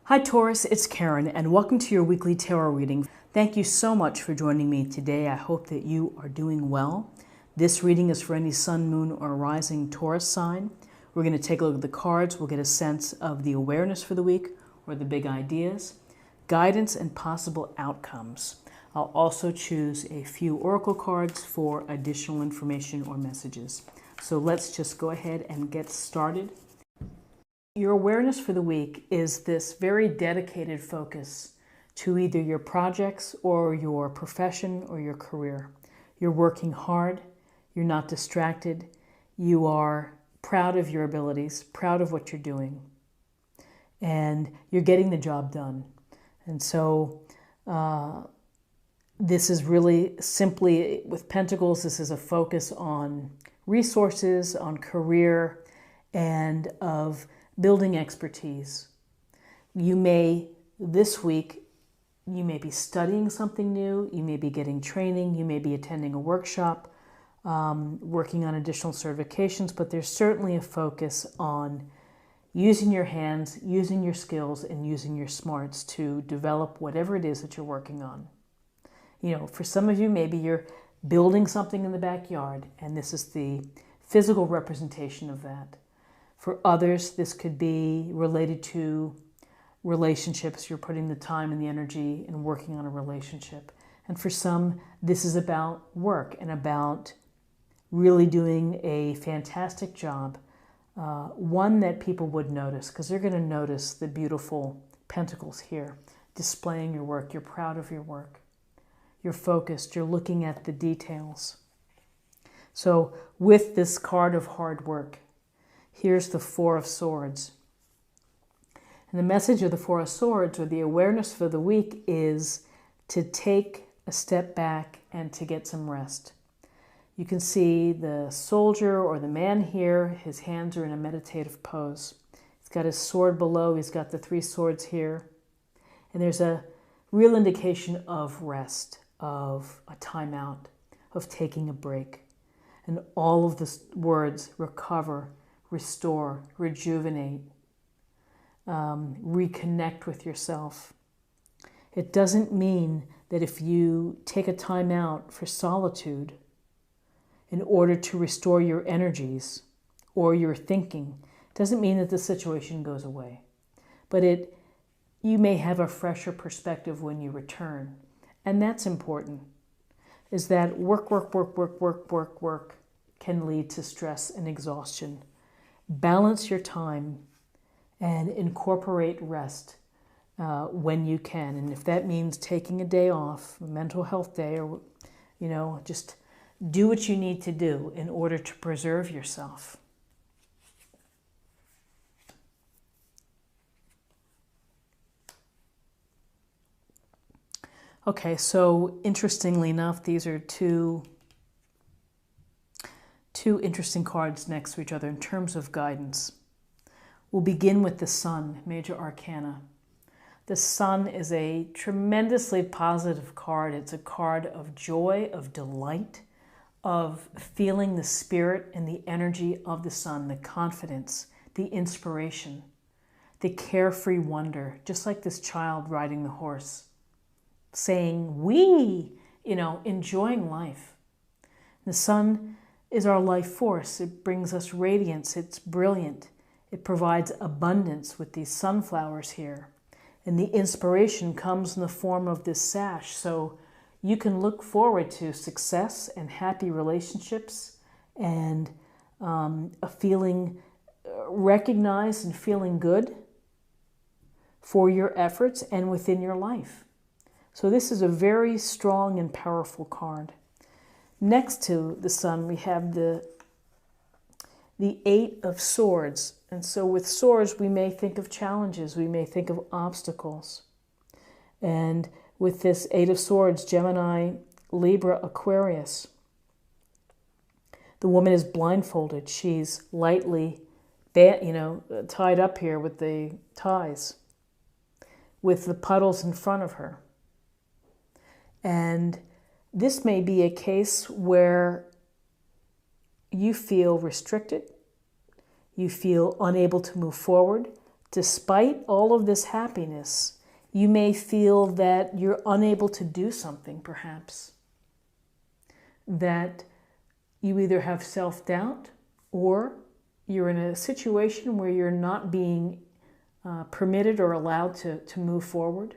Hi Taurus, it's Karen and welcome to your weekly tarot reading. Thank you so much for joining me today. I hope that you are doing well. This reading is for any sun, moon, or rising Taurus sign. We're going to take a look at the cards. We'll get a sense of the awareness for the week or the big ideas, guidance, and possible outcomes. I'll also choose a few oracle cards for additional information or messages. So let's just go ahead and get started. Your awareness for the week is this very dedicated focus to either your projects or your profession or your career. You're working hard, you're not distracted, you are proud of your abilities, proud of what you're doing, and you're getting the job done. And so this is really simply, with Pentacles, this is a focus on resources, on career, and of building expertise. You may, this week, you may be studying something new, you may be getting training, you may be attending a workshop, working on additional certifications, but there's certainly a focus on using your hands, using your skills, and using your smarts to develop whatever it is that you're working on. You know, for some of you, maybe you're building something in the backyard, and this is the physical representation of that. For others, this could be related to relationships. You're putting the time and the energy in working on a relationship. And for some, this is about work and about really doing a fantastic job, one that people would notice, because they're going to notice the beautiful pentacles here, displaying your work. You're proud of your work. You're focused. You're looking at the details. So with this card of hard work, here's the Four of Swords. And the message of the Four of Swords, or the awareness for the week, is to take a step back and to get some rest. You can see the soldier or the man here, his hands are in a meditative pose. He's got his sword below, he's got the three swords here. And there's a real indication of rest, of a timeout, of taking a break. And all of the words: recover, restore, rejuvenate, reconnect with yourself. It doesn't mean that if you take a time out for solitude in order to restore your energies or your thinking, it doesn't mean that the situation goes away. But you may have a fresher perspective when you return. And that's important, is that work can lead to stress and exhaustion. Balance your time and incorporate rest when you can. And if that means taking a day off, a mental health day, or, just do what you need to do in order to preserve yourself. Okay, so interestingly enough, these are two interesting cards next to each other in terms of guidance. We'll begin with the Sun, Major Arcana. The Sun is a tremendously positive card. It's a card of joy, of delight, of feeling the spirit and the energy of the sun, the confidence, the inspiration, the carefree wonder, just like this child riding the horse, saying, enjoying life. The sun is our life force. It brings us radiance. It's brilliant. It provides abundance with these sunflowers here. And the inspiration comes in the form of this sash. So you can look forward to success and happy relationships and a feeling recognized and feeling good for your efforts and within your life. So this is a very strong and powerful card. Next to the sun, we have the Eight of Swords. And so with swords, we may think of challenges. We may think of obstacles. And with this Eight of Swords, Gemini, Libra, Aquarius, the woman is blindfolded. She's lightly, tied up here with the ties, with the puddles in front of her. And this may be a case where you feel restricted, you feel unable to move forward, despite all of this happiness, you may feel that you're unable to do something, perhaps. That you either have self-doubt or you're in a situation where you're not being permitted or allowed to move forward.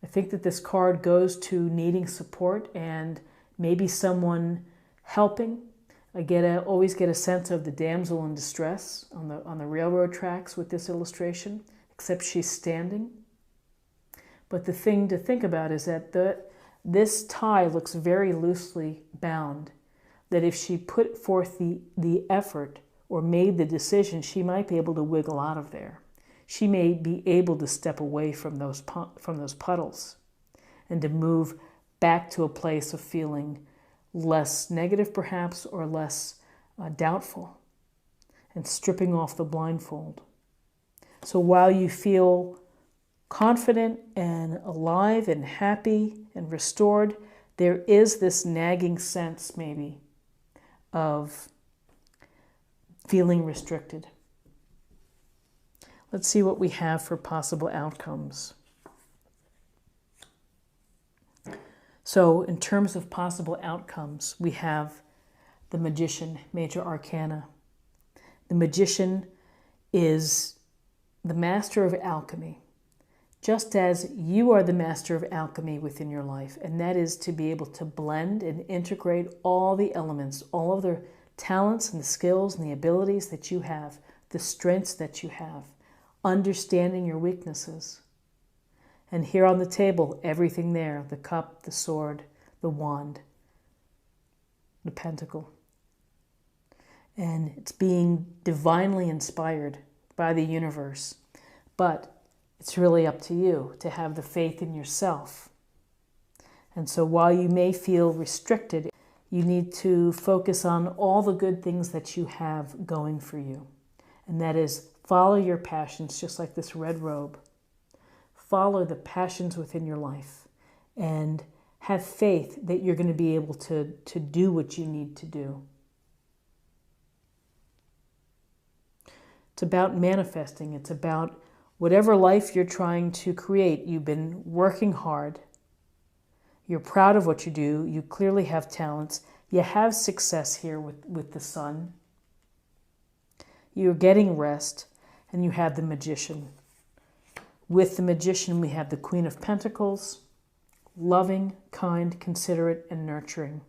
I think that this card goes to needing support and maybe someone helping. I always get a sense of the damsel in distress on the railroad tracks with this illustration, except she's standing. But the thing to think about is that this tie looks very loosely bound, that if she put forth the effort or made the decision, she might be able to wiggle out of there. She may be able to step away from those puddles and to move back to a place of feeling less negative, perhaps, or less doubtful, and stripping off the blindfold. So while you feel confident and alive and happy and restored, there is this nagging sense, maybe, of feeling restricted. Let's see what we have for possible outcomes. So in terms of possible outcomes, we have the Magician, Major Arcana. The Magician is the master of alchemy, just as you are the master of alchemy within your life, and that is to be able to blend and integrate all the elements, all of the talents and the skills and the abilities that you have, the strengths that you have, understanding your weaknesses. And here on the table, everything there, the cup, the sword, the wand, the pentacle. And it's being divinely inspired by the universe. But it's really up to you to have the faith in yourself. And so while you may feel restricted, you need to focus on all the good things that you have going for you. And that is, follow your passions, just like this red robe. Follow the passions within your life and have faith that you're going to be able to do what you need to do. It's about manifesting. It's about whatever life you're trying to create. You've been working hard. You're proud of what you do. You clearly have talents. You have success here with the sun. You're getting rest, and you have the Magician. With the Magician, we have the Queen of Pentacles, loving, kind, considerate, and nurturing.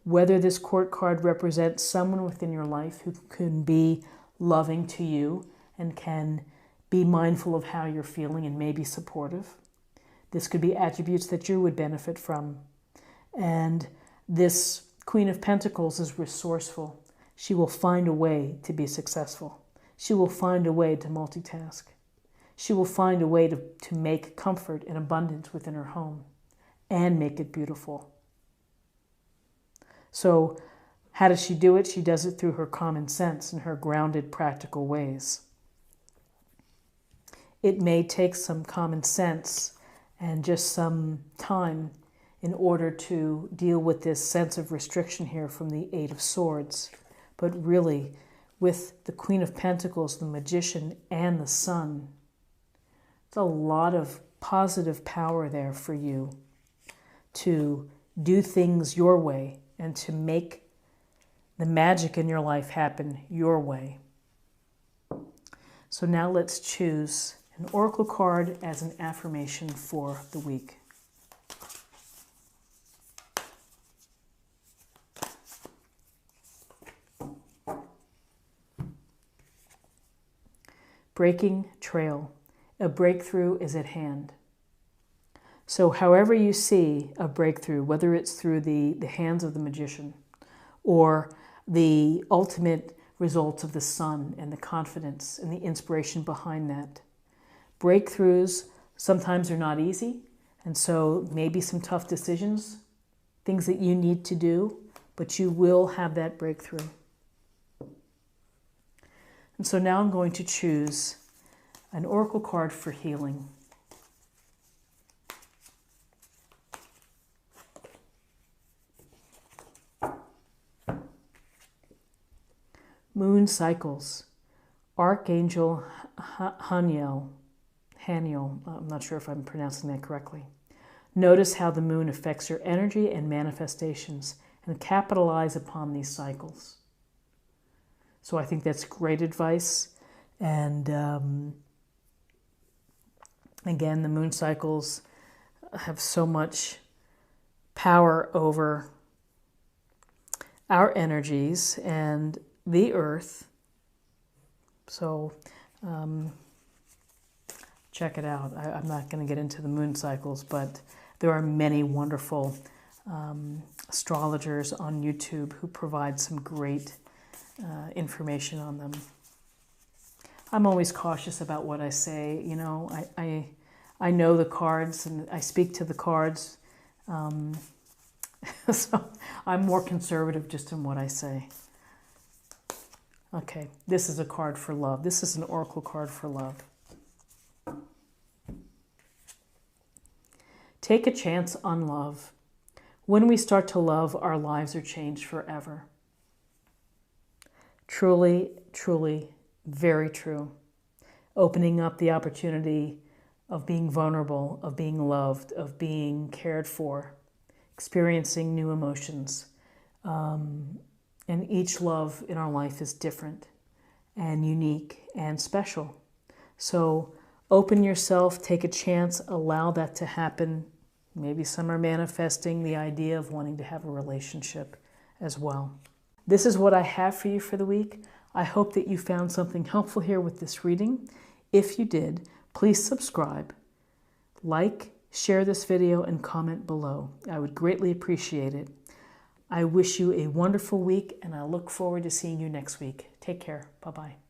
Whether this court card represents someone within your life who can be loving to you and can be mindful of how you're feeling and maybe supportive. This could be attributes that you would benefit from. And this Queen of Pentacles is resourceful. She will find a way to be successful. She will find a way to multitask. She will find a way to make comfort and abundance within her home and make it beautiful. So how does she do it? She does it through her common sense and her grounded, practical ways. It may take some common sense and just some time in order to deal with this sense of restriction here from the Eight of Swords. But really, with the Queen of Pentacles, the Magician, and the Sun, there's a lot of positive power there for you to do things your way and to make the magic in your life happen your way. So now let's choose an oracle card as an affirmation for the week. Breaking trail. A breakthrough is at hand. So however you see a breakthrough, whether it's through the hands of the Magician or the ultimate results of the sun and the confidence and the inspiration behind that, breakthroughs sometimes are not easy, and so maybe some tough decisions, things that you need to do, but you will have that breakthrough. And so now I'm going to choose an oracle card for healing. Moon cycles. Archangel Haniel, I'm not sure if I'm pronouncing that correctly. Notice how the moon affects your energy and manifestations and capitalize upon these cycles. So I think that's great advice. And again, the moon cycles have so much power over our energies and the earth. So check it out. I'm not going to get into the moon cycles, but there are many wonderful astrologers on YouTube who provide some great information on them. I'm always cautious about what I say. You know, I know the cards and I speak to the cards. So I'm more conservative just in what I say. Okay, this is a card for love. This is an oracle card for love. Take a chance on love. When we start to love, our lives are changed forever. Truly, truly, very true. Opening up the opportunity of being vulnerable, of being loved, of being cared for, experiencing new emotions. And each love in our life is different and unique and special. So open yourself, take a chance, allow that to happen. Maybe some are manifesting the idea of wanting to have a relationship as well. This is what I have for you for the week. I hope that you found something helpful here with this reading. If you did, please subscribe, like, share this video, and comment below. I would greatly appreciate it. I wish you a wonderful week, and I look forward to seeing you next week. Take care. Bye-bye.